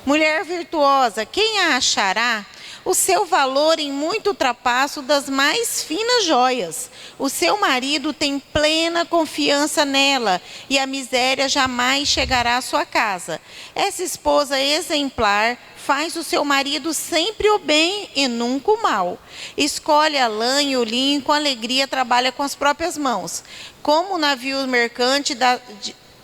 Mulher virtuosa, quem a achará? O seu valor em muito ultrapassa o das mais finas joias. O seu marido tem plena confiança nela, e a miséria jamais chegará à sua casa. Essa esposa exemplar faz o seu marido sempre o bem e nunca o mal. Escolhe a lã e o linho, com alegria trabalha com as próprias mãos. Como o navio mercante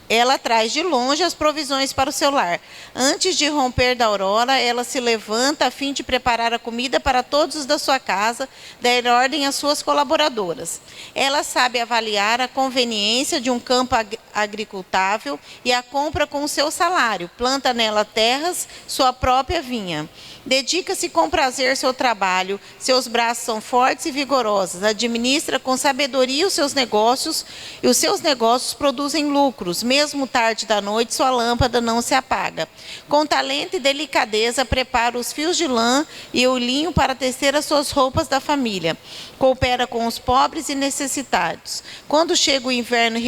ela traz de longe as provisões para o seu lar. Antes de romper da aurora, ela se levanta a fim de preparar a comida para todos os da sua casa, dar ordem às suas colaboradoras. Ela sabe avaliar a conveniência de um campo agricultável e a compra com o seu salário. Planta nela terras, sua própria vinha. Dedica-se com prazer seu trabalho, seus braços são fortes e vigorosos, administra com sabedoria os seus negócios, e os seus negócios produzem lucros, mesmo tarde da noite sua lâmpada não se apaga. Com talento e delicadeza prepara os fios de lã e o linho para tecer as suas roupas da família. Coopera com os pobres e necessitados. Quando chega o inverno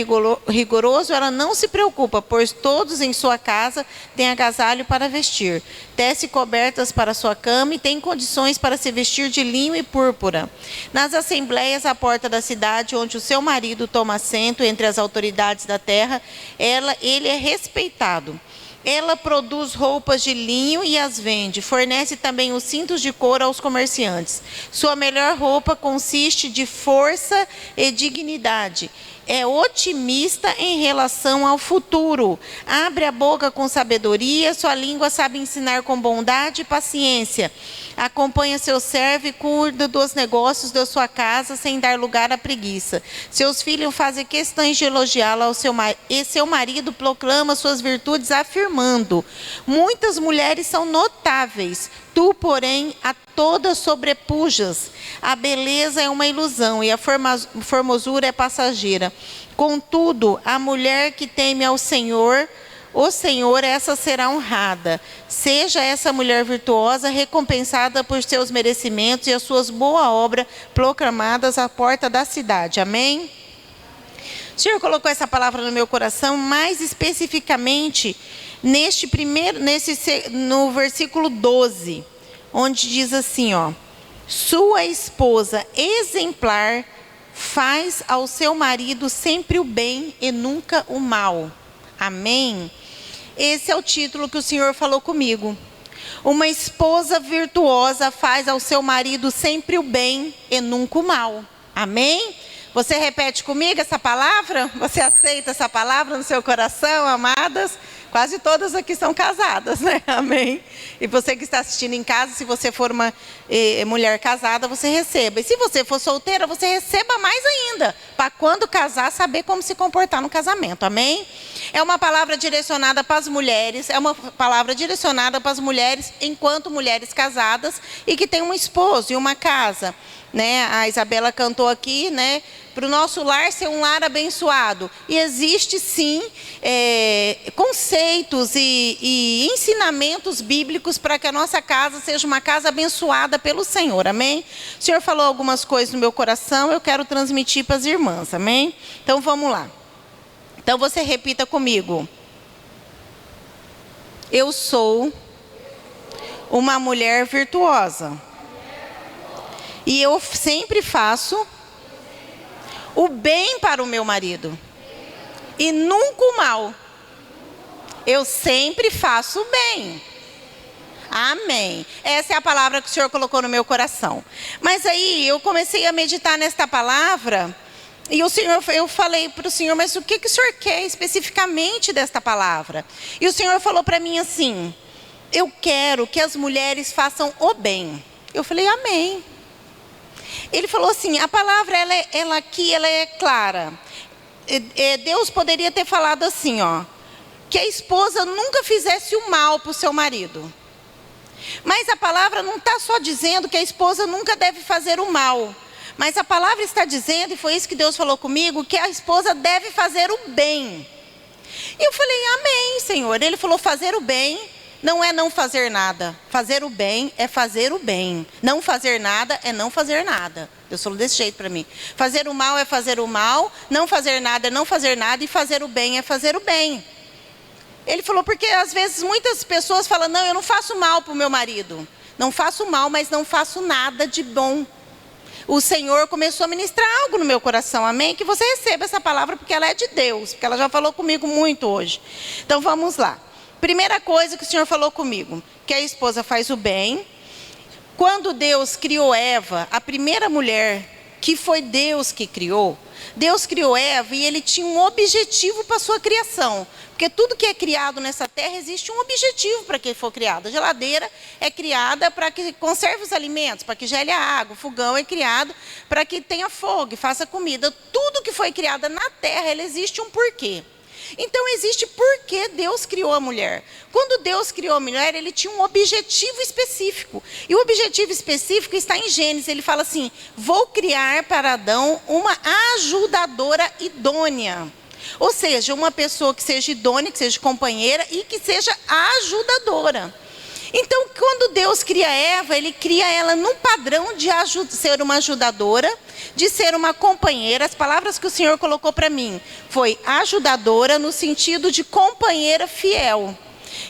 rigoroso, ela não se preocupa, pois todos em sua casa têm agasalho para vestir. Tece cobertas para sua cama e tem condições para se vestir de linho e púrpura. Nas assembleias à porta da cidade, onde o seu marido toma assento entre as autoridades da terra, ele é respeitado. Ela produz roupas de linho e as vende. Fornece também os cintos de couro aos comerciantes. Sua melhor roupa consiste de força e dignidade. É otimista em relação ao futuro. Abre a boca com sabedoria, sua língua sabe ensinar com bondade e paciência. Acompanha seu servo e cuida dos negócios da sua casa sem dar lugar à preguiça. Seus filhos fazem questões de elogiá-la e seu marido proclama suas virtudes afirmando: muitas mulheres são notáveis, tu, porém, a todas sobrepujas. A beleza é uma ilusão e a formosura é passageira. Contudo, a mulher que teme ao Senhor, o Senhor, essa será honrada. Seja essa mulher virtuosa recompensada por seus merecimentos e as suas boas obras proclamadas à porta da cidade. Amém? O Senhor colocou essa palavra no meu coração, mais especificamente no versículo 12, onde diz assim, ó: sua esposa exemplar faz ao seu marido sempre o bem e nunca o mal. Amém? Esse é o título que o Senhor falou comigo. Uma esposa virtuosa faz ao seu marido sempre o bem e nunca o mal. Amém? Você repete comigo essa palavra? Você aceita essa palavra no seu coração, amadas? Quase todas aqui são casadas, né? Amém? E você que está assistindo em casa, se você for uma mulher casada, você receba. E se você for solteira, você receba mais ainda. Para quando casar, saber como se comportar no casamento. Amém? É uma palavra direcionada para as mulheres. É uma palavra direcionada para as mulheres enquanto mulheres casadas e que têm um esposo e uma casa. Né? A Isabela cantou aqui, né? Para o nosso lar ser um lar abençoado. E existe sim conceitos e ensinamentos bíblicos para que a nossa casa seja uma casa abençoada pelo Senhor, amém? O Senhor falou algumas coisas no meu coração, eu quero transmitir para as irmãs, amém? Então vamos lá. Então você repita comigo: eu sou uma mulher virtuosa. E eu sempre faço o bem para o meu marido. E nunca o mal. Eu sempre faço o bem. Amém. Essa é a palavra que o Senhor colocou no meu coração. Mas aí eu comecei a meditar nesta palavra. E eu falei para o Senhor, mas o que o Senhor quer especificamente desta palavra? E o Senhor falou para mim assim: eu quero que as mulheres façam o bem. Eu falei, amém. Ele falou assim, a palavra ela aqui é clara. Deus poderia ter falado assim, ó, que a esposa nunca fizesse o mal para o seu marido. Mas a palavra não está só dizendo que a esposa nunca deve fazer o mal. Mas a palavra está dizendo, e foi isso que Deus falou comigo, que a esposa deve fazer o bem. E eu falei, amém, Senhor. Ele falou, fazer o bem não é não fazer nada. Fazer o bem é fazer o bem. Não fazer nada é não fazer nada. Deus falou desse jeito para mim. Fazer o mal é fazer o mal. Não fazer nada é não fazer nada. E fazer o bem é fazer o bem. Ele falou, porque às vezes muitas pessoas falam, não, eu não faço mal para o meu marido. Não faço mal, mas não faço nada de bom. O Senhor começou a ministrar algo no meu coração, amém? Que você receba essa palavra, porque ela é de Deus, porque ela já falou comigo muito hoje. Então vamos lá. Primeira coisa que o Senhor falou comigo, que a esposa faz o bem. Quando Deus criou Eva, a primeira mulher, que foi Deus que criou, Deus criou Eva e ele tinha um objetivo para a sua criação. Porque tudo que é criado nessa terra, existe um objetivo para que for criado. A geladeira é criada para que conserve os alimentos, para que gele a água. O fogão é criado para que tenha fogo e faça comida. Tudo que foi criado na terra, ele existe um porquê. Então existe por que Deus criou a mulher. Quando Deus criou a mulher, ele tinha um objetivo específico. E o objetivo específico está em Gênesis. Ele fala assim, vou criar para Adão uma ajudadora idônea. Ou seja, uma pessoa que seja idônea, que seja companheira e que seja ajudadora. Então, quando Deus cria Eva, ele cria ela num padrão de ser uma ajudadora, de ser uma companheira. As palavras que o Senhor colocou para mim foi ajudadora no sentido de companheira fiel.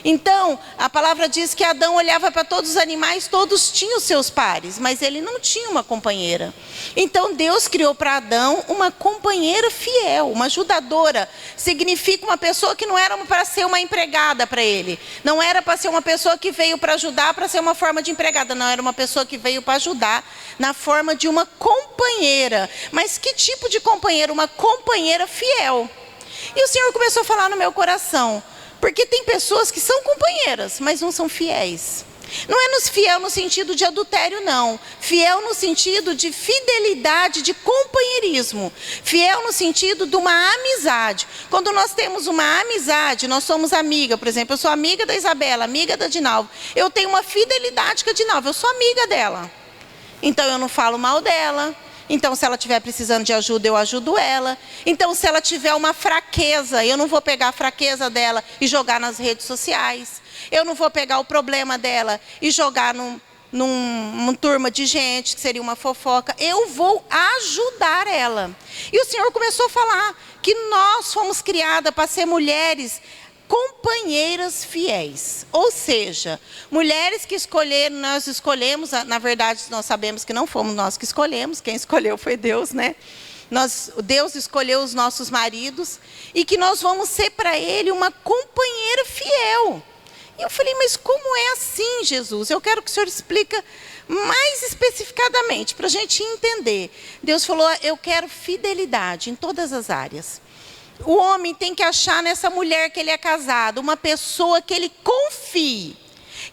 Então, a palavra diz que Adão olhava para todos os animais, todos tinham seus pares, mas ele não tinha uma companheira. Então, Deus criou para Adão uma companheira fiel, uma ajudadora. Significa uma pessoa que não era para ser uma empregada para ele. Não era para ser uma pessoa que veio para ajudar, para ser uma forma de empregada. Não, era uma pessoa que veio para ajudar na forma de uma companheira. Mas que tipo de companheira? Uma companheira fiel. E o Senhor começou a falar no meu coração. Porque tem pessoas que são companheiras, mas não são fiéis. Não é fiel no sentido de adultério, não. Fiel no sentido de fidelidade, de companheirismo. Fiel no sentido de uma amizade. Quando nós temos uma amizade, nós somos amiga. Por exemplo, eu sou amiga da Isabela, amiga da Dinalva. Eu tenho uma fidelidade com a Dinalva, eu sou amiga dela. Então eu não falo mal dela. Então, se ela estiver precisando de ajuda, eu ajudo ela. Então, se ela tiver uma fraqueza, eu não vou pegar a fraqueza dela e jogar nas redes sociais. Eu não vou pegar o problema dela e jogar numa turma de gente, que seria uma fofoca. Eu vou ajudar ela. E o Senhor começou a falar que nós fomos criadas para ser mulheres companheiras fiéis, ou seja, mulheres que escolheram, nós escolhemos, na verdade nós sabemos que não fomos nós que escolhemos, quem escolheu foi Deus, né? Deus escolheu os nossos maridos e que nós vamos ser para Ele uma companheira fiel. E eu falei, mas como é assim, Jesus? Eu quero que o Senhor explique mais especificadamente, para a gente entender. Deus falou, eu quero fidelidade em todas as áreas. O homem tem que achar nessa mulher que ele é casado, uma pessoa que ele confie.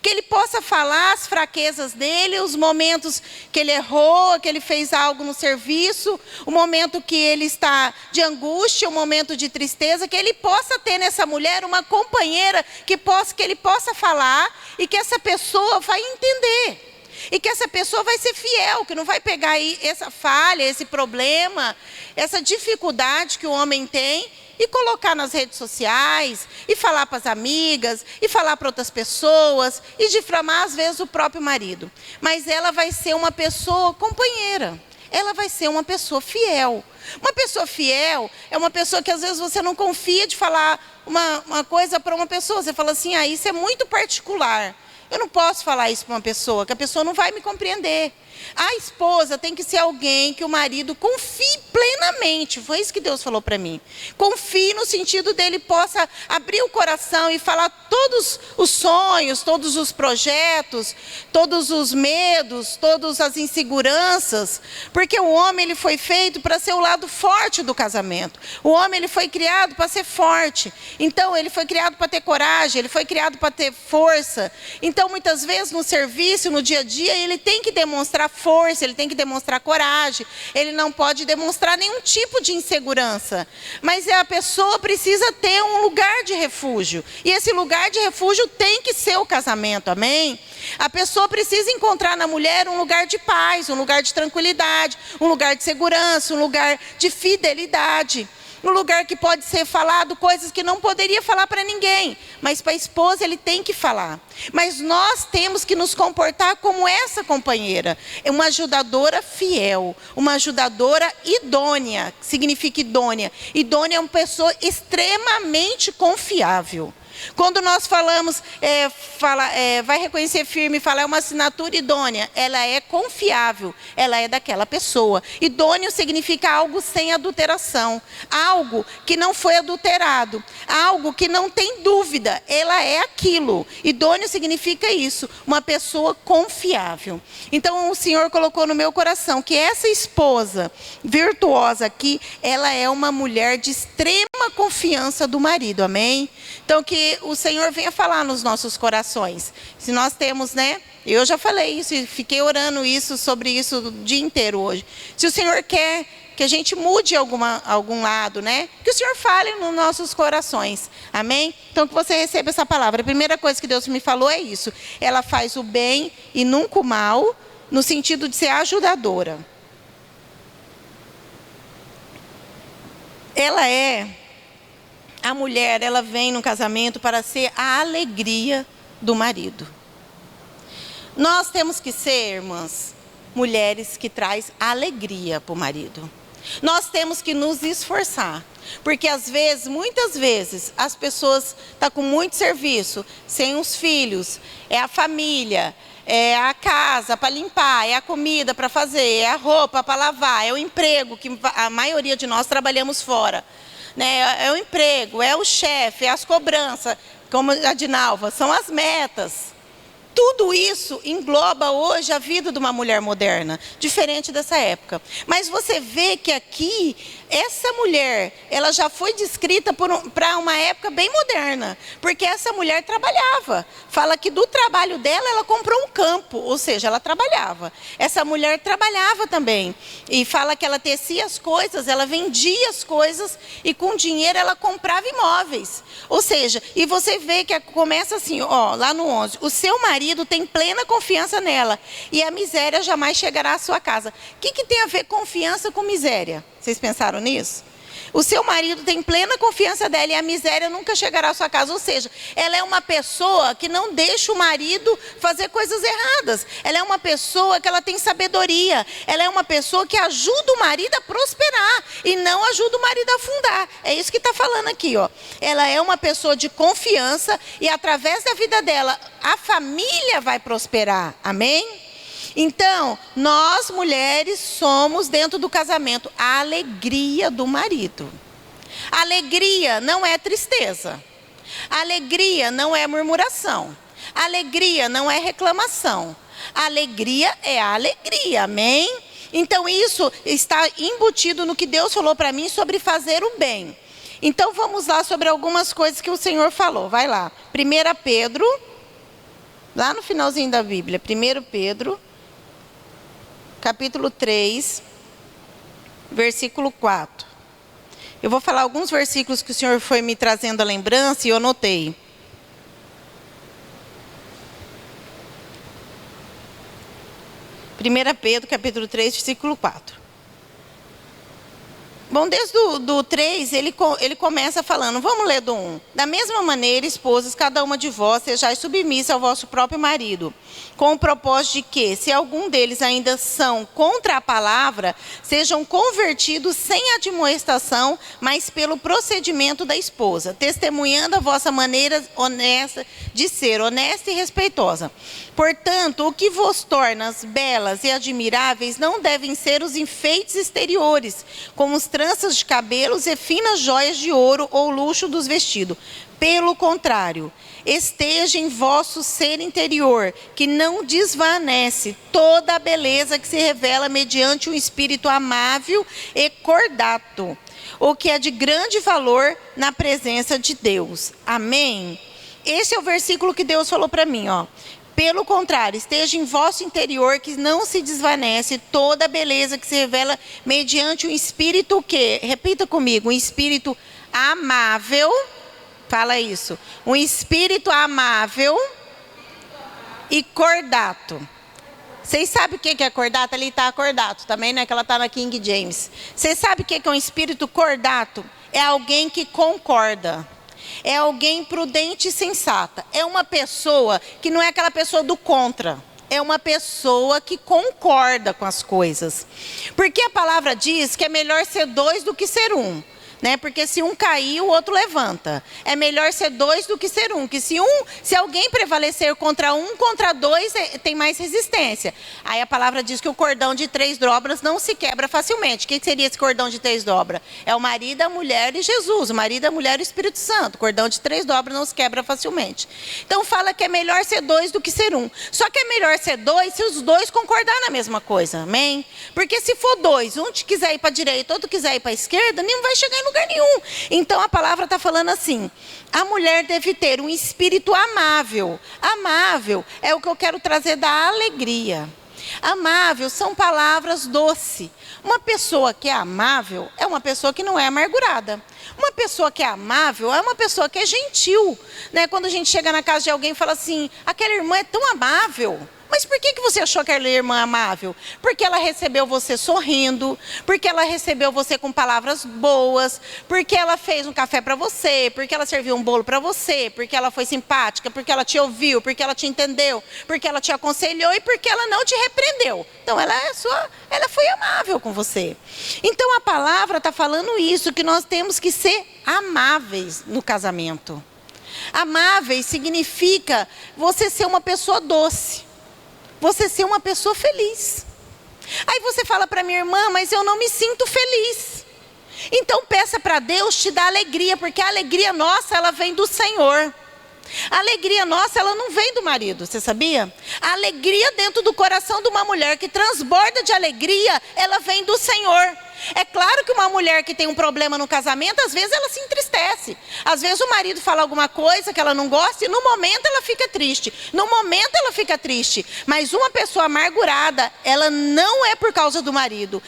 Que ele possa falar as fraquezas dele, os momentos que ele errou, que ele fez algo no serviço, o momento que ele está de angústia, o momento de tristeza, que ele possa ter nessa mulher uma companheira que ele possa falar e que essa pessoa vai entender. E que essa pessoa vai ser fiel, que não vai pegar aí essa falha, esse problema, essa dificuldade que o homem tem e colocar nas redes sociais, e falar para as amigas, e falar para outras pessoas, e difamar às vezes o próprio marido. Mas ela vai ser uma pessoa companheira, ela vai ser uma pessoa fiel. Uma pessoa fiel é uma pessoa que às vezes você não confia de falar uma coisa para uma pessoa. Você fala assim, isso é muito particular. Eu não posso falar isso para uma pessoa, que a pessoa não vai me compreender. A esposa tem que ser alguém que o marido confie plenamente. Foi isso que Deus falou para mim. Confie no sentido dele possa abrir o coração e falar todos os sonhos, todos os projetos, todos os medos, todas as inseguranças. Porque o homem ele foi feito para ser o lado forte do casamento. O homem ele foi criado para ser forte. Então ele foi criado para ter coragem, ele foi criado para ter força. Então muitas vezes no serviço, no dia a dia, ele tem que demonstrar força, ele tem que demonstrar coragem, ele não pode demonstrar nenhum tipo de insegurança, mas a pessoa precisa ter um lugar de refúgio, e esse lugar de refúgio tem que ser o casamento, amém? A pessoa precisa encontrar na mulher um lugar de paz, um lugar de tranquilidade, um lugar de segurança, um lugar de fidelidade. Um lugar que pode ser falado coisas que não poderia falar para ninguém. Mas para a esposa ele tem que falar. Mas nós temos que nos comportar como essa companheira. É uma ajudadora fiel. Uma ajudadora idônea. Significa idônea. Idônea é uma pessoa extremamente confiável. Quando nós falamos, vai reconhecer firme, fala é uma assinatura idônea, ela é confiável, ela é daquela pessoa. Idôneo significa algo sem adulteração, algo que não foi adulterado, algo que não tem dúvida, ela é aquilo. Idôneo significa isso, uma pessoa confiável. Então o Senhor colocou no meu coração que essa esposa virtuosa aqui, ela é uma mulher de extrema confiança do marido, amém? Então que o Senhor venha falar nos nossos corações. Se nós temos, eu já falei isso e fiquei orando sobre isso o dia inteiro hoje. Se o Senhor quer que a gente mude algum lado, que o Senhor fale nos nossos corações, amém? Então que você receba essa palavra. A primeira coisa que Deus me falou é isso. Ela faz o bem e nunca o mal, no sentido de ser ajudadora. A mulher, ela vem no casamento para ser a alegria do marido. Nós temos que ser, irmãs, mulheres que traz alegria para o marido. Nós temos que nos esforçar, porque muitas vezes, as pessoas estão com muito serviço, sem os filhos, é a família, é a casa para limpar, é a comida para fazer, é a roupa para lavar, é o emprego, que a maioria de nós trabalhamos fora. É o emprego, é o chefe, é as cobranças, como a Dinalva, são as metas. Tudo isso engloba hoje a vida de uma mulher moderna, diferente dessa época. Mas você vê que aqui, essa mulher, ela já foi descrita para uma época bem moderna, porque essa mulher trabalhava. Fala que do trabalho dela, ela comprou um campo, ou seja, ela trabalhava. Essa mulher trabalhava também, e fala que ela tecia as coisas, ela vendia as coisas, e com dinheiro ela comprava imóveis. Ou seja, e você vê que começa assim, lá no 11, o seu marido tem plena confiança nela, e a miséria jamais chegará à sua casa. O que tem a ver confiança com miséria? Vocês pensaram nisso? O seu marido tem plena confiança dela e a miséria nunca chegará à sua casa. Ou seja, ela é uma pessoa que não deixa o marido fazer coisas erradas. Ela é uma pessoa que ela tem sabedoria. Ela é uma pessoa que ajuda o marido a prosperar e não ajuda o marido a afundar. É isso que está falando aqui, Ela é uma pessoa de confiança e através da vida dela, a família vai prosperar. Amém? Então, nós mulheres somos dentro do casamento a alegria do marido. Alegria não é tristeza. Alegria não é murmuração. Alegria não é reclamação. Alegria é a alegria, amém? Então isso está embutido no que Deus falou para mim sobre fazer o bem. Então vamos lá sobre algumas coisas que o Senhor falou. Vai lá. 1 Pedro, lá no finalzinho da Bíblia. 1 Pedro. Capítulo 3, versículo 4. Eu vou falar alguns versículos que o Senhor foi me trazendo a lembrança e eu anotei. 1 Pedro, capítulo 3, versículo 4. Bom, desde o 3, ele começa falando, vamos ler do 1. Da mesma maneira, esposas, cada uma de vós sejais submissa ao vosso próprio marido, com o propósito de que, se algum deles ainda são contra a palavra, sejam convertidos sem admoestação, mas pelo procedimento da esposa, testemunhando a vossa maneira honesta de ser, honesta e respeitosa. Portanto, o que vos torna belas e admiráveis não devem ser os enfeites exteriores, como os tranças de cabelos e finas joias de ouro ou luxo dos vestidos. Pelo contrário, esteja em vosso ser interior, que não desvanece toda a beleza que se revela mediante um espírito amável e cordato, o que é de grande valor na presença de Deus. Amém? Esse é o versículo que Deus falou para mim, Pelo contrário, esteja em vosso interior, que não se desvanece toda a beleza que se revela mediante um espírito o quê? Repita comigo, um espírito amável. Fala isso. Um espírito amável e cordato. Vocês sabem o que é cordato? Ali está cordato também, né? Que ela está na King James. Vocês sabem o que é um espírito cordato? É alguém que concorda. É alguém prudente e sensata. É uma pessoa que não é aquela pessoa do contra. É uma pessoa que concorda com as coisas. Porque a palavra diz que é melhor ser dois do que ser um. né? Porque se um cair, o outro levanta. É melhor ser dois do que ser um. Que se alguém prevalecer contra dois, tem mais resistência. Aí a palavra diz que o cordão de 3 dobras não se quebra facilmente. O que seria esse cordão de 3 dobras? É o marido, a mulher e Jesus. O marido, a mulher e o Espírito Santo. O cordão de 3 dobras não se quebra facilmente. Então fala que é melhor ser 2 do que ser um. Só que é melhor ser 2 se os 2 concordar na mesma coisa. Amém? Porque se for 2, um quiser ir para a direita, outro quiser ir para a esquerda, nem vai chegar em lugar nenhum. Então a palavra está falando assim: a mulher deve ter um espírito amável. Amável é o que eu quero trazer da alegria. Amável são palavras doces. Uma pessoa que é amável é uma pessoa que não é amargurada. Uma pessoa que é amável é uma pessoa que é gentil, né? Quando a gente chega na casa de alguém e fala assim: aquela irmã é tão amável. Mas por que você achou aquela irmã amável? Porque ela recebeu você sorrindo, porque ela recebeu você com palavras boas, porque ela fez um café para você, porque ela serviu um bolo para você, porque ela foi simpática, porque ela te ouviu, porque ela te entendeu, porque ela te aconselhou e porque ela não te repreendeu. Então ela foi amável com você. Então a palavra está falando isso, que nós temos que ser amáveis no casamento. Amáveis significa você ser uma pessoa doce. Você ser uma pessoa feliz. Aí você fala para minha irmã: mas eu não me sinto feliz. Então peça para Deus te dar alegria, porque a alegria nossa, ela vem do Senhor. A alegria nossa, ela não vem do marido, você sabia? A alegria dentro do coração de uma mulher que transborda de alegria, ela vem do Senhor. É claro que uma mulher que tem um problema no casamento, às vezes ela se entristece. Às vezes o marido fala alguma coisa que ela não gosta e no momento ela fica triste. No momento ela fica triste. Mas uma pessoa amargurada, ela não é por causa do marido.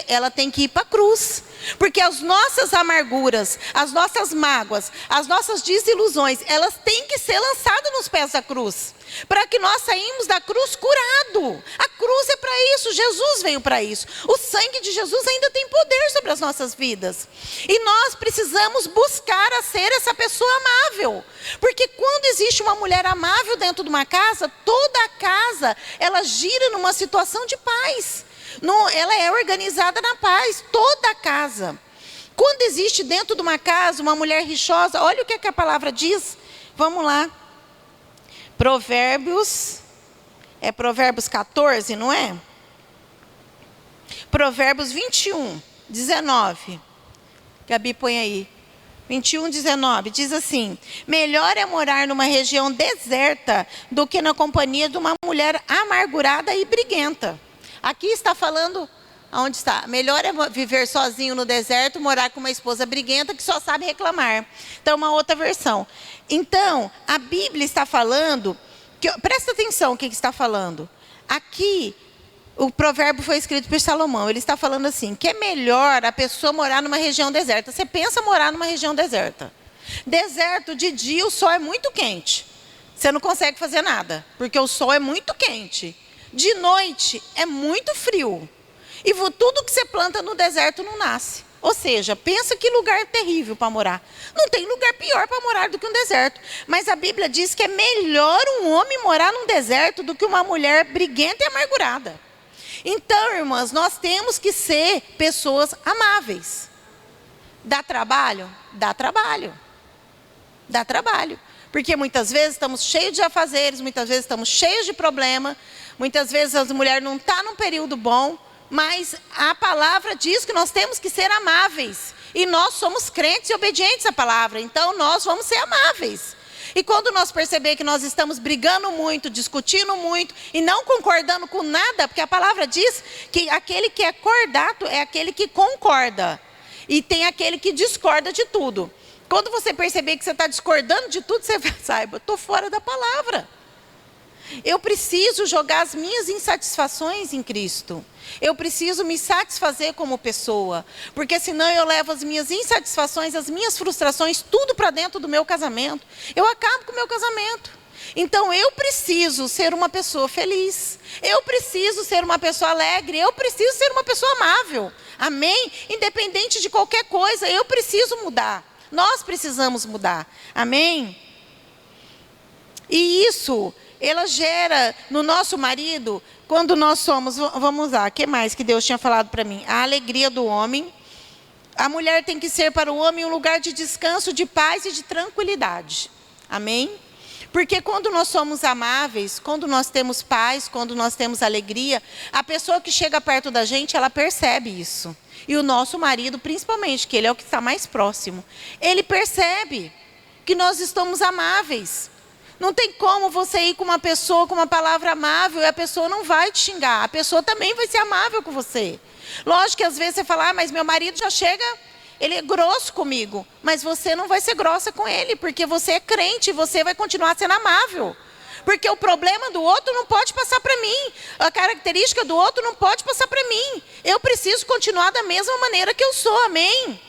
Ela tem que ir para a cruz. Porque as nossas amarguras, as nossas mágoas, as nossas desilusões, elas têm que ser lançadas nos pés da cruz. Para que nós saímos da cruz curado. A cruz é para isso, Jesus veio para isso. O sangue de Jesus ainda tem poder sobre as nossas vidas. E nós precisamos buscar a ser essa pessoa amável. Porque quando existe uma mulher amável dentro de uma casa, toda a casa, ela gira numa situação de paz. Ela é organizada na paz, toda a casa. Quando existe dentro de uma casa uma mulher rixosa, olha o que a palavra diz. Vamos lá. Provérbios 14, não é? Provérbios 21, 19. Gabi, põe aí. 21, 19, diz assim: melhor é morar numa região deserta do que na companhia de uma mulher amargurada e briguenta. Aqui está falando, aonde está? Melhor é viver sozinho no deserto, morar com uma esposa briguenta que só sabe reclamar. Então, uma outra versão. Então, a Bíblia está falando, presta atenção o que está falando. Aqui, o provérbio foi escrito por Salomão. Ele está falando assim, que é melhor a pessoa morar numa região deserta. Você pensa morar numa região deserta. Deserto, de dia o sol é muito quente. Você não consegue fazer nada, porque o sol é muito quente. De noite é muito frio. E tudo que você planta no deserto não nasce. Ou seja, pensa que lugar terrível para morar. Não tem lugar pior para morar do que um deserto. Mas a Bíblia diz que é melhor um homem morar num deserto do que uma mulher briguenta e amargurada. Então, irmãs, nós temos que ser pessoas amáveis. Dá trabalho? Dá trabalho. Dá trabalho. Porque muitas vezes estamos cheios de afazeres, muitas vezes estamos cheios de problema, muitas vezes as mulheres não estão num período bom, mas a palavra diz que nós temos que ser amáveis. E nós somos crentes e obedientes à palavra, então nós vamos ser amáveis. E quando nós perceber que nós estamos brigando muito, discutindo muito e não concordando com nada, porque a palavra diz que aquele que é cordato é aquele que concorda. E tem aquele que discorda de tudo. Quando você perceber que você está discordando de tudo, você saiba, estou fora da palavra. Eu preciso jogar as minhas insatisfações em Cristo. Eu preciso me satisfazer como pessoa. Porque senão eu levo as minhas insatisfações, as minhas frustrações, tudo para dentro do meu casamento. Eu acabo com o meu casamento. Então eu preciso ser uma pessoa feliz. Eu preciso ser uma pessoa alegre. Eu preciso ser uma pessoa amável. Amém? Independente de qualquer coisa, eu preciso mudar. Nós precisamos mudar. Amém? E isso, ela gera no nosso marido, quando nós somos, vamos lá, o que mais que Deus tinha falado para mim? A alegria do homem, A mulher tem que ser para o homem um lugar de descanso, de paz e de tranquilidade. Amém? Porque quando nós somos amáveis, quando nós temos paz, quando nós temos alegria, a pessoa que chega perto da gente, ela percebe isso. E o nosso marido, principalmente, que ele é o que está mais próximo, ele percebe que nós estamos amáveis. Não tem como você ir com uma pessoa com uma palavra amável e a pessoa não vai te xingar. A pessoa também vai ser amável com você. Lógico que às vezes você fala, mas meu marido já chega, ele é grosso comigo. Mas você não vai ser grossa com ele, porque você é crente e você vai continuar sendo amável. Porque o problema do outro não pode passar para mim. A característica do outro não pode passar para mim. Eu preciso continuar da mesma maneira que eu sou, amém?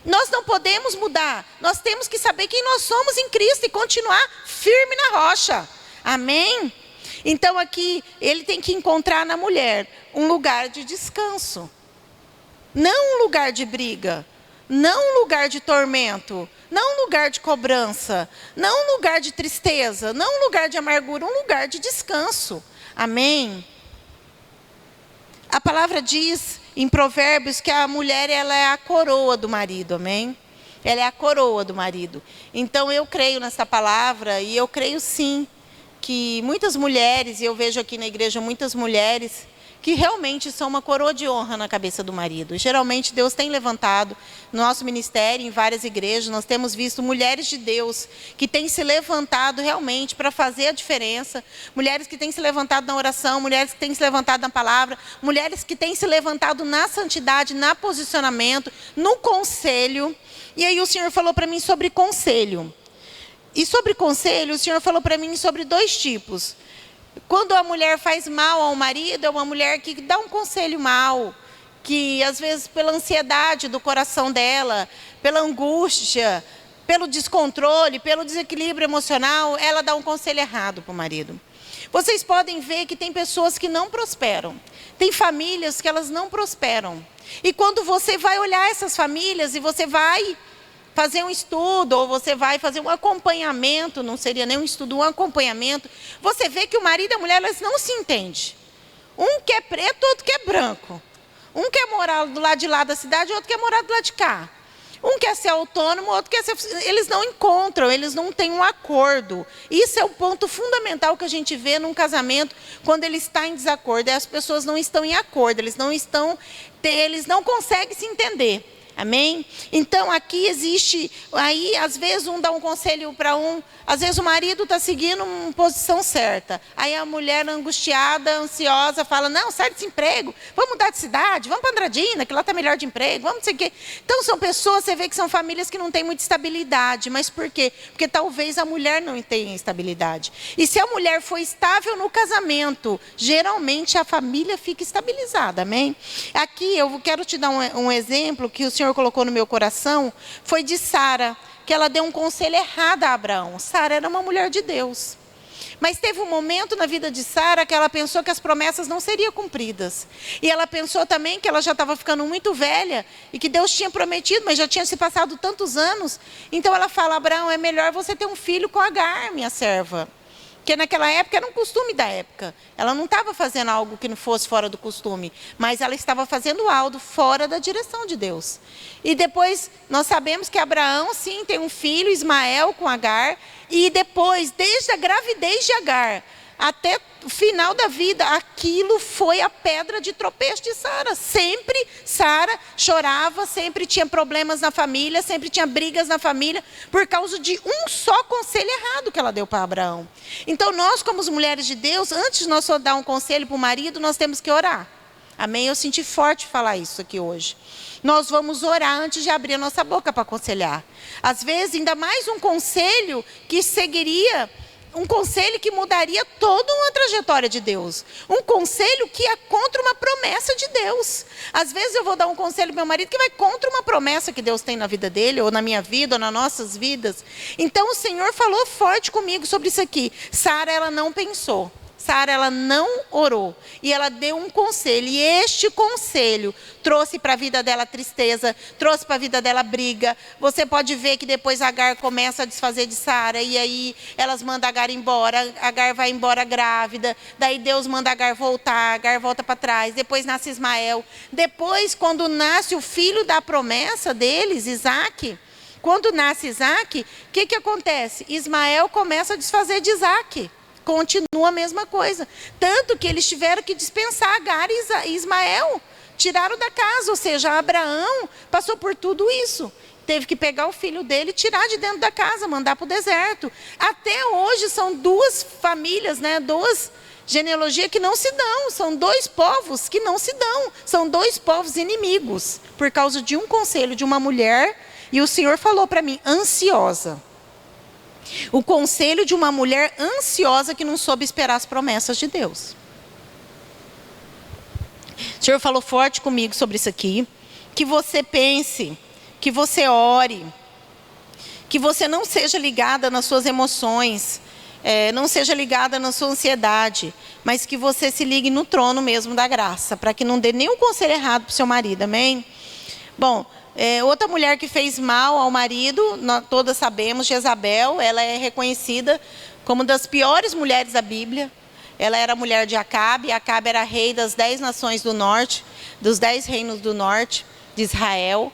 Nós não podemos mudar. Nós temos que saber quem nós somos em Cristo e continuar firme na rocha. Amém? Então aqui, ele tem que encontrar na mulher um lugar de descanso. Não um lugar de briga. Não um lugar de tormento. Não um lugar de cobrança. Não um lugar de tristeza. Não um lugar de amargura. Um lugar de descanso. Amém? A palavra diz em Provérbios que a mulher, ela é a coroa do marido, amém? Ela é a coroa do marido. Então eu creio nessa palavra e eu creio sim que muitas mulheres, e eu vejo aqui na igreja muitas mulheres que realmente são uma coroa de honra na cabeça do marido. Geralmente Deus tem levantado no nosso ministério, em várias igrejas, nós temos visto mulheres de Deus que têm se levantado realmente para fazer a diferença. Mulheres que têm se levantado na oração, mulheres que têm se levantado na palavra, mulheres que têm se levantado na santidade, na posicionamento, no conselho. E aí o Senhor falou para mim sobre conselho. E sobre conselho, o Senhor falou para mim sobre 2 tipos. Quando a mulher faz mal ao marido, é uma mulher que dá um conselho mal, que às vezes pela ansiedade do coração dela, pela angústia, pelo descontrole, pelo desequilíbrio emocional, ela dá um conselho errado para o marido. Vocês podem ver que tem pessoas que não prosperam. Tem famílias que elas não prosperam. E quando você vai olhar essas famílias e você vai fazer um estudo, ou você vai fazer um acompanhamento, não seria nem um estudo, um acompanhamento, você vê que o marido e a mulher, elas não se entendem. Um quer preto, outro quer branco. Um quer morar do lado de lá da cidade, outro quer morar do lado de cá. Um quer ser autônomo, outro quer ser... Eles não encontram, eles não têm um acordo. Isso é o ponto fundamental que a gente vê num casamento, quando ele está em desacordo. As pessoas não estão em acordo, eles não conseguem se entender. Amém? Então aqui existe, aí às vezes um dá um conselho para um, às vezes o marido está seguindo uma posição certa. Aí a mulher angustiada, ansiosa, fala, não, sai desse emprego, vamos mudar de cidade, vamos para Andradina, que lá está melhor de emprego, vamos não sei o quê. Então são pessoas, você vê que são famílias que não têm muita estabilidade. Mas por quê? Porque talvez a mulher não tenha estabilidade. E se a mulher for estável no casamento, geralmente a família fica estabilizada, amém? Aqui eu quero te dar um exemplo que o Senhor colocou no meu coração, foi de Sara, que ela deu um conselho errado a Abraão. Sara era uma mulher de Deus. Mas teve um momento na vida de Sara que ela pensou que as promessas não seriam cumpridas. E ela pensou também que ela já estava ficando muito velha e que Deus tinha prometido, mas já tinha se passado tantos anos. Então ela fala, Abraão, é melhor você ter um filho com Agar, minha serva. Porque naquela época era um costume da época. Ela não estava fazendo algo que não fosse fora do costume, mas ela estava fazendo algo fora da direção de Deus. E depois nós sabemos que Abraão, sim, tem um filho, Ismael, com Agar. E depois, desde a gravidez de Agar até o final da vida, aquilo foi a pedra de tropeço de Sara. Sempre Sara chorava, sempre tinha problemas na família, sempre tinha brigas na família, por causa de um só conselho errado que ela deu para Abraão. Então nós, como as mulheres de Deus, antes de nós só dar um conselho para o marido, nós temos que orar. Amém? Eu senti forte falar isso aqui hoje. Nós vamos orar antes de abrir a nossa boca para aconselhar. Às vezes, ainda mais um conselho que seguiria... Um conselho que mudaria toda uma trajetória de Deus. Um conselho que é contra uma promessa de Deus. Às vezes eu vou dar um conselho ao meu marido que vai contra uma promessa que Deus tem na vida dele, ou na minha vida, ou nas nossas vidas. Então o Senhor falou forte comigo sobre isso aqui. Sara, ela não pensou. Sara, ela não orou. E ela deu um conselho. E este conselho trouxe para a vida dela tristeza, trouxe para a vida dela briga. Você pode ver que depois Agar começa a desfazer de Sara. E aí elas mandam Agar embora. Agar vai embora grávida. Daí Deus manda Agar voltar. Agar volta para trás. Depois nasce Ismael. Depois, quando nasce o filho da promessa deles, Isaque. Quando nasce Isaque, o que acontece? Ismael começa a desfazer de Isaque. Continua a mesma coisa. Tanto que eles tiveram que dispensar Agar e Ismael. Tiraram da casa. Ou seja, Abraão passou por tudo isso. Teve que pegar o filho dele e tirar de dentro da casa, mandar para o deserto. Até hoje são duas famílias, né? Duas genealogias que não se dão. São dois povos que não se dão. São dois povos inimigos. Por causa de um conselho de uma mulher. E o Senhor falou para mim, ansiosa. O conselho de uma mulher ansiosa que não soube esperar as promessas de Deus. O Senhor falou forte comigo sobre isso aqui. Que você pense, que você ore, que você não seja ligada nas suas emoções, não seja ligada na sua ansiedade, mas que você se ligue no trono mesmo da graça, para que não dê nenhum conselho errado para o seu marido, amém? Bom, outra mulher que fez mal ao marido, nós todas sabemos, Jezabel, ela é reconhecida como uma das piores mulheres da Bíblia. Ela era mulher de Acabe, Acabe era rei das 10 nações do norte, dos 10 reinos do norte de Israel.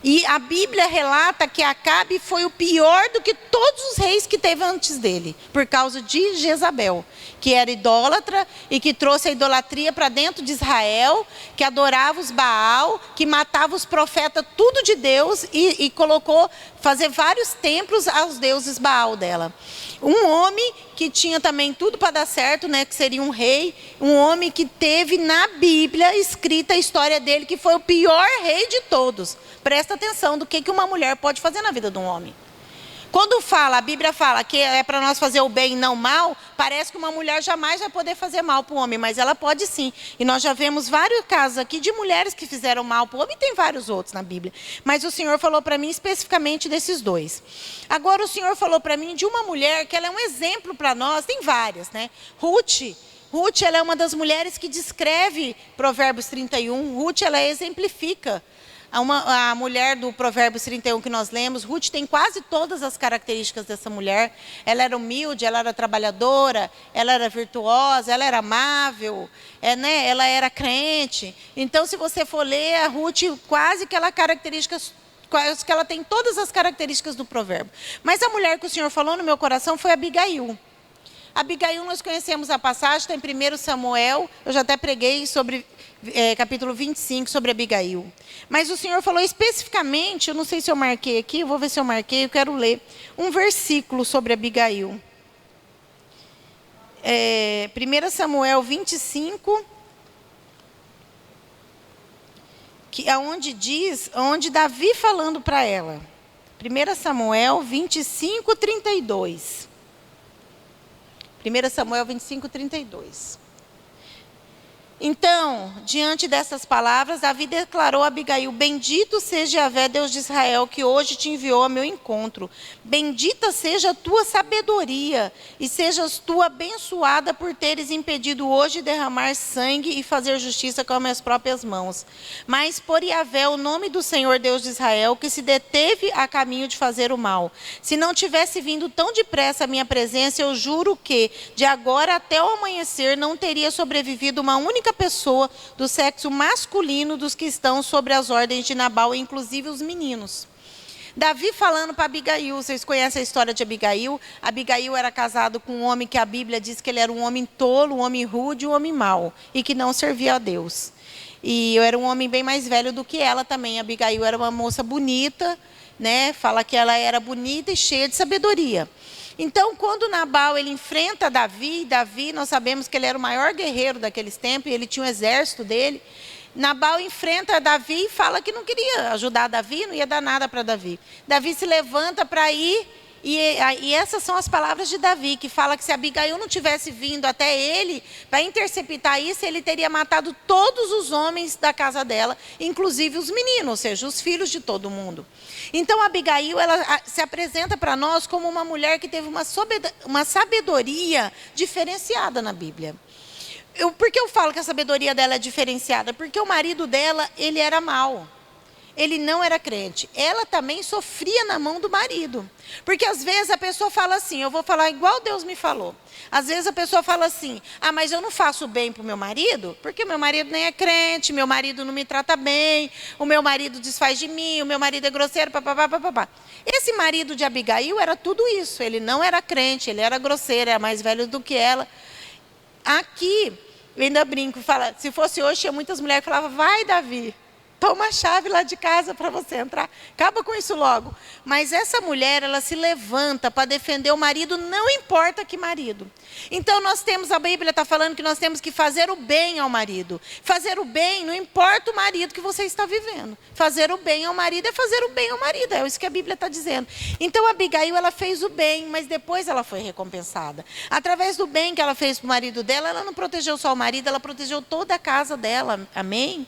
E a Bíblia relata que Acabe foi o pior do que todos os reis que teve antes dele, por causa de Jezabel, que era idólatra e que trouxe a idolatria para dentro de Israel, que adorava os Baal, que matava os profetas, tudo de Deus, e colocou fazer vários templos aos deuses Baal dela. Um homem que tinha também tudo para dar certo, né, que seria um rei, um homem que teve na Bíblia escrita a história dele, que foi o pior rei de todos. Presta atenção do que uma mulher pode fazer na vida de um homem. Quando a Bíblia fala que é para nós fazer o bem e não o mal, parece que uma mulher jamais vai poder fazer mal para o homem, mas ela pode sim. E nós já vemos vários casos aqui de mulheres que fizeram mal para o homem, e tem vários outros na Bíblia. Mas o Senhor falou para mim especificamente desses dois. Agora o Senhor falou para mim de uma mulher que ela é um exemplo para nós, tem várias, né? Ruth, ela é uma das mulheres que descreve Provérbios 31. Ruth, ela exemplifica. A mulher do Provérbios 31 que nós lemos, Ruth tem quase todas as características dessa mulher. Ela era humilde, ela era trabalhadora, ela era virtuosa, ela era amável, né? Ela era crente. Então, se você for ler a Ruth, quase que ela tem todas as características do provérbio. Mas a mulher que o Senhor falou no meu coração foi Abigail. Abigail, nós conhecemos a passagem, está em 1 Samuel, eu já até preguei sobre capítulo 25, sobre Abigail. Mas o Senhor falou especificamente, eu não sei se eu marquei aqui, eu vou ver se eu marquei, eu quero ler um versículo sobre Abigail. 1 Samuel 25, onde Davi falando para ela. 1 Samuel 25, 32. 1 Samuel 25, 32. Então, diante dessas palavras, Davi declarou a Abigail: bendito seja Yahvé, Deus de Israel, que hoje te enviou ao meu encontro. Bendita seja a tua sabedoria, e sejas tu abençoada por teres impedido hoje derramar sangue e fazer justiça com as minhas próprias mãos. Mas por Yahvé, o nome do Senhor Deus de Israel, que se deteve a caminho de fazer o mal. Se não tivesse vindo tão depressa à minha presença, eu juro que, de agora até o amanhecer, não teria sobrevivido uma única pessoa do sexo masculino dos que estão sobre as ordens de Nabal, inclusive os meninos. Davi falando para Abigail, vocês conhecem a história de Abigail? Abigail era casado com um homem que a Bíblia diz que ele era um homem tolo, um homem rude, um homem mau, e que não servia a Deus. E eu era um homem bem mais velho do que ela também. Abigail era uma moça bonita, né? Fala que ela era bonita e cheia de sabedoria. Então, quando Nabal ele enfrenta Davi, nós sabemos que ele era o maior guerreiro daqueles tempos, ele tinha um exército dele. Nabal enfrenta Davi e fala que não queria ajudar Davi, não ia dar nada para Davi. Davi se levanta para ir E essas são as palavras de Davi, que fala que se Abigail não tivesse vindo até ele para interceptar isso, ele teria matado todos os homens da casa dela, inclusive os meninos, ou seja, os filhos de todo mundo. Então Abigail, ela se apresenta para nós como uma mulher que teve uma sabedoria diferenciada na Bíblia. Por que eu falo que a sabedoria dela é diferenciada? Porque o marido dela, ele era mau. Ele não era crente. Ela também sofria na mão do marido. Porque às vezes a pessoa fala assim, eu vou falar igual Deus me falou. Às vezes a pessoa fala assim, mas eu não faço bem para o meu marido, porque o meu marido nem é crente, meu marido não me trata bem, o meu marido desfaz de mim, o meu marido é grosseiro, papapá, papapá. Esse marido de Abigail era tudo isso. Ele não era crente, ele era grosseiro, era mais velho do que ela. Aqui, eu ainda brinco, se fosse hoje, tinha muitas mulheres que falavam, vai Davi, toma a chave lá de casa para você entrar. Acaba com isso logo. Mas essa mulher, ela se levanta para defender o marido, não importa que marido. Então a Bíblia está falando que nós temos que fazer o bem ao marido. Fazer o bem, não importa o marido que você está vivendo. Fazer o bem ao marido é fazer o bem ao marido. É isso que a Bíblia está dizendo. Então a Abigail, ela fez o bem, mas depois ela foi recompensada. Através do bem que ela fez para o marido dela, ela não protegeu só o marido, ela protegeu toda a casa dela. Amém?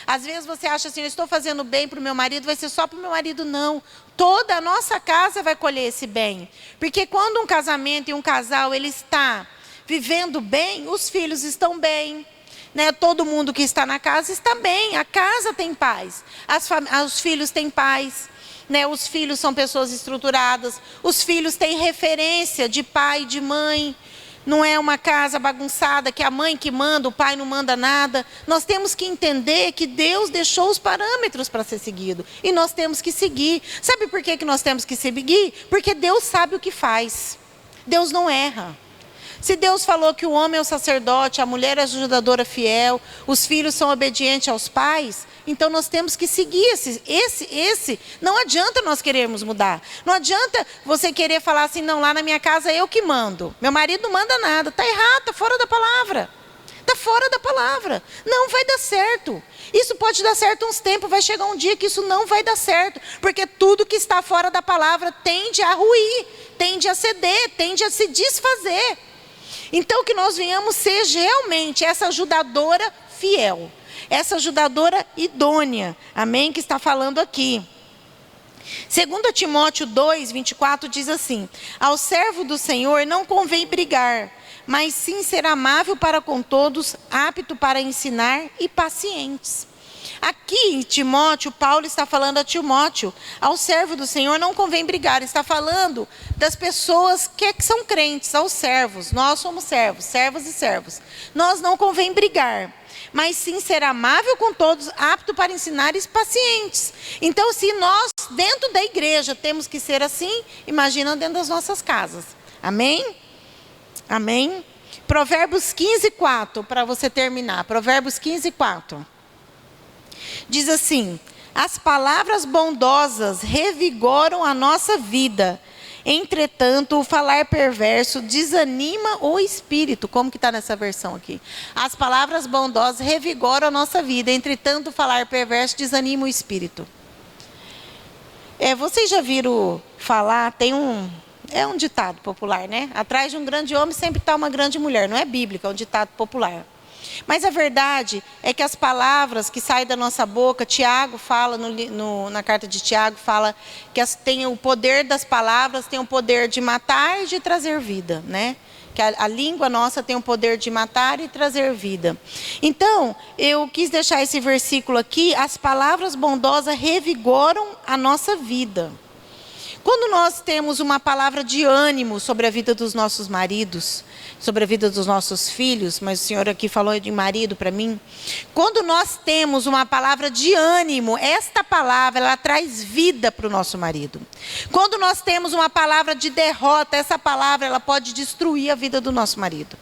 Às vezes você acha assim, eu estou fazendo bem para o meu marido, vai ser só para o meu marido. Não. Toda a nossa casa vai colher esse bem. Porque quando um casamento e um casal, ele está vivendo bem, os filhos estão bem. Né? Todo mundo que está na casa está bem. A casa tem paz. Os filhos têm paz. Né? Os filhos são pessoas estruturadas. Os filhos têm referência de pai e de mãe. Não é uma casa bagunçada, que a mãe que manda, o pai não manda nada. Nós temos que entender que Deus deixou os parâmetros para ser seguido. E nós temos que seguir. Sabe por que nós temos que seguir? Porque Deus sabe o que faz. Deus não erra. Se Deus falou que o homem é o sacerdote, a mulher é a ajudadora fiel, os filhos são obedientes aos pais, então nós temos que seguir esse. Não adianta nós querermos mudar. Não adianta você querer falar assim, não, lá na minha casa eu que mando. Meu marido não manda nada. Está errado, está fora da palavra. Está fora da palavra. Não vai dar certo. Isso pode dar certo uns tempos, vai chegar um dia que isso não vai dar certo. Porque tudo que está fora da palavra tende a ruir, tende a ceder, tende a se desfazer. Então que nós venhamos ser realmente essa ajudadora fiel. Essa ajudadora idônea. Amém? Que está falando aqui. 2 Timóteo 2, 24 diz assim: ao servo do Senhor não convém brigar, mas sim ser amável para com todos, apto para ensinar e pacientes. Aqui em Timóteo, Paulo está falando a Timóteo, ao servo do Senhor não convém brigar. Está falando das pessoas que são crentes, aos servos. Nós somos servos, servas e servos. Nós não convém brigar, mas sim ser amável com todos, apto para ensinar e pacientes. Então, se nós, dentro da igreja, temos que ser assim, imagina dentro das nossas casas. Amém? Amém? Provérbios 15, 4, para você terminar. Provérbios 15, 4. Diz assim: as palavras bondosas revigoram a nossa vida. Entretanto, o falar perverso desanima o espírito. Como que está nessa versão aqui? As palavras bondosas revigoram a nossa vida. Entretanto, o falar perverso desanima o espírito. Vocês já viram falar, é um ditado popular, né? Atrás de um grande homem sempre está uma grande mulher. Não é bíblico, é um ditado popular. Mas a verdade é que as palavras que saem da nossa boca, Tiago fala, na carta de Tiago, fala que tem o poder das palavras, tem o poder de matar e de trazer vida, né? Que a língua nossa tem o poder de matar e trazer vida. Então, eu quis deixar esse versículo aqui: as palavras bondosas revigoram a nossa vida. Quando nós temos uma palavra de ânimo sobre a vida dos nossos maridos, sobre a vida dos nossos filhos, mas o Senhor aqui falou de marido para mim. Quando nós temos uma palavra de ânimo, esta palavra, ela traz vida para o nosso marido. Quando nós temos uma palavra de derrota, essa palavra, ela pode destruir a vida do nosso marido.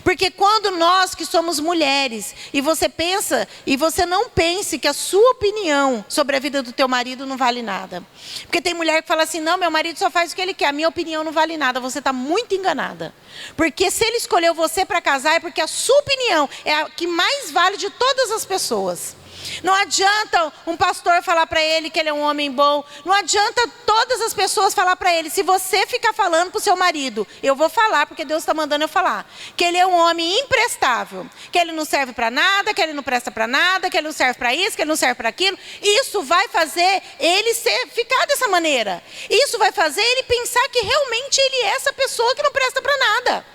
Porque quando nós que somos mulheres, e você pensa, e você não pense que a sua opinião sobre a vida do teu marido não vale nada. Porque tem mulher que fala assim, não, meu marido só faz o que ele quer, a minha opinião não vale nada. Você está muito enganada. Porque se ele escolheu você para casar, é porque a sua opinião é a que mais vale de todas as pessoas. Não adianta um pastor falar para ele que ele é um homem bom. Não adianta todas as pessoas falar para ele. Se você ficar falando para o seu marido, eu vou falar porque Deus está mandando eu falar, que ele é um homem imprestável, que ele não serve para nada, que ele não presta para nada, que ele não serve para isso, que ele não serve para aquilo. Isso vai fazer ele ficar dessa maneira. Isso vai fazer ele pensar que realmente ele é essa pessoa que não presta para nada.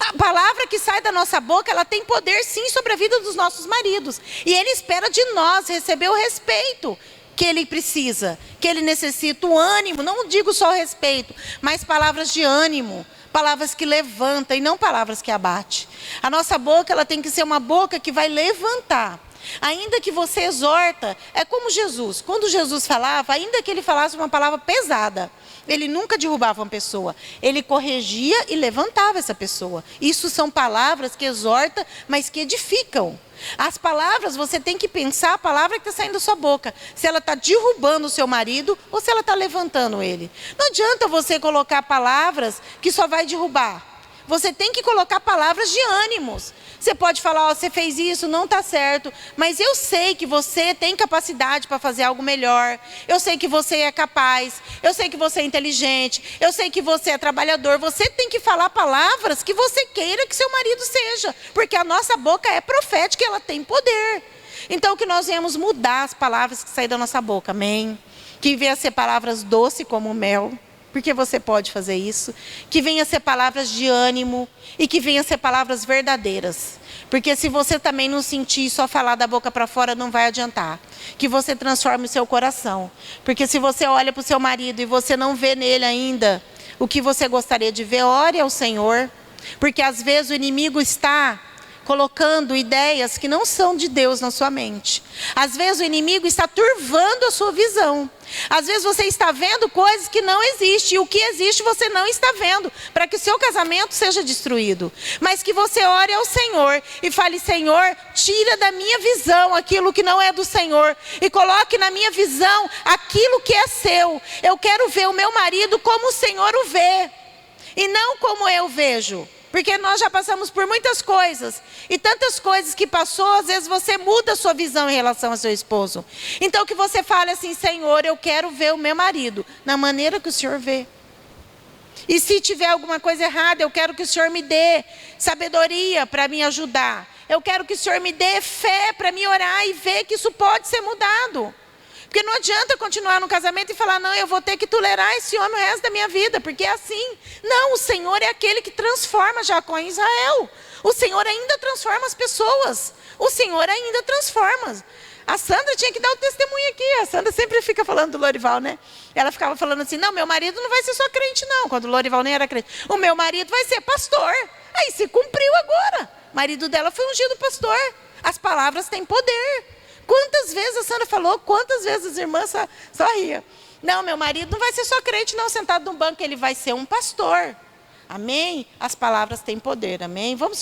A palavra que sai da nossa boca, ela tem poder sim sobre a vida dos nossos maridos. E ele espera de nós receber o respeito que ele precisa, que ele necessita, o ânimo. Não digo só o respeito, mas palavras de ânimo, palavras que levantam e não palavras que abatem. A nossa boca, ela tem que ser uma boca que vai levantar. Ainda que você exorta, é como Jesus. Quando Jesus falava, ainda que ele falasse uma palavra pesada, ele nunca derrubava uma pessoa. Ele corrigia e levantava essa pessoa. Isso são palavras que exortam, mas que edificam. As palavras, você tem que pensar a palavra que está saindo da sua boca. Se ela está derrubando o seu marido ou se ela está levantando ele. Não adianta você colocar palavras que só vai derrubar. Você tem que colocar palavras de ânimos. Você pode falar, você fez isso, não está certo. Mas eu sei que você tem capacidade para fazer algo melhor. Eu sei que você é capaz. Eu sei que você é inteligente. Eu sei que você é trabalhador. Você tem que falar palavras que você queira que seu marido seja. Porque a nossa boca é profética e ela tem poder. Então que nós venhamos mudar as palavras que saem da nossa boca. Amém? Que venham a ser palavras doces como mel. Porque você pode fazer isso, que venha ser palavras de ânimo e que venha ser palavras verdadeiras. Porque se você também não sentir só falar da boca para fora, não vai adiantar. Que você transforme o seu coração. Porque se você olha para o seu marido e você não vê nele ainda o que você gostaria de ver, ore ao Senhor. Porque às vezes o inimigo está colocando ideias que não são de Deus na sua mente. Às vezes o inimigo está turvando a sua visão. Às vezes você está vendo coisas que não existem. E o que existe você não está vendo. Para que o seu casamento seja destruído. Mas que você ore ao Senhor e fale, Senhor, tira da minha visão aquilo que não é do Senhor. E coloque na minha visão aquilo que é seu. Eu quero ver o meu marido como o Senhor o vê. E não como eu vejo. Porque nós já passamos por muitas coisas. E tantas coisas que passou, às vezes você muda a sua visão em relação ao seu esposo. Então que você fale assim, Senhor, eu quero ver o meu marido na maneira que o Senhor vê. E se tiver alguma coisa errada, eu quero que o Senhor me dê sabedoria para me ajudar. Eu quero que o Senhor me dê fé para me orar e ver que isso pode ser mudado. Porque não adianta continuar no casamento e falar, não, eu vou ter que tolerar esse homem o resto da minha vida, porque é assim. Não, o Senhor é aquele que transforma Jacó em Israel. O Senhor ainda transforma as pessoas. O Senhor ainda transforma. A Sandra tinha que dar o testemunho aqui. A Sandra sempre fica falando do Lorival, né? Ela ficava falando assim, não, meu marido não vai ser só crente não, quando o Lorival nem era crente. O meu marido vai ser pastor. Aí se cumpriu agora. O marido dela foi ungido pastor. As palavras têm poder. Quantas vezes a Sandra falou, quantas vezes as irmãs só riam. Não, meu marido não vai ser só crente não, sentado no banco, ele vai ser um pastor. Amém? As palavras têm poder, amém? Vamos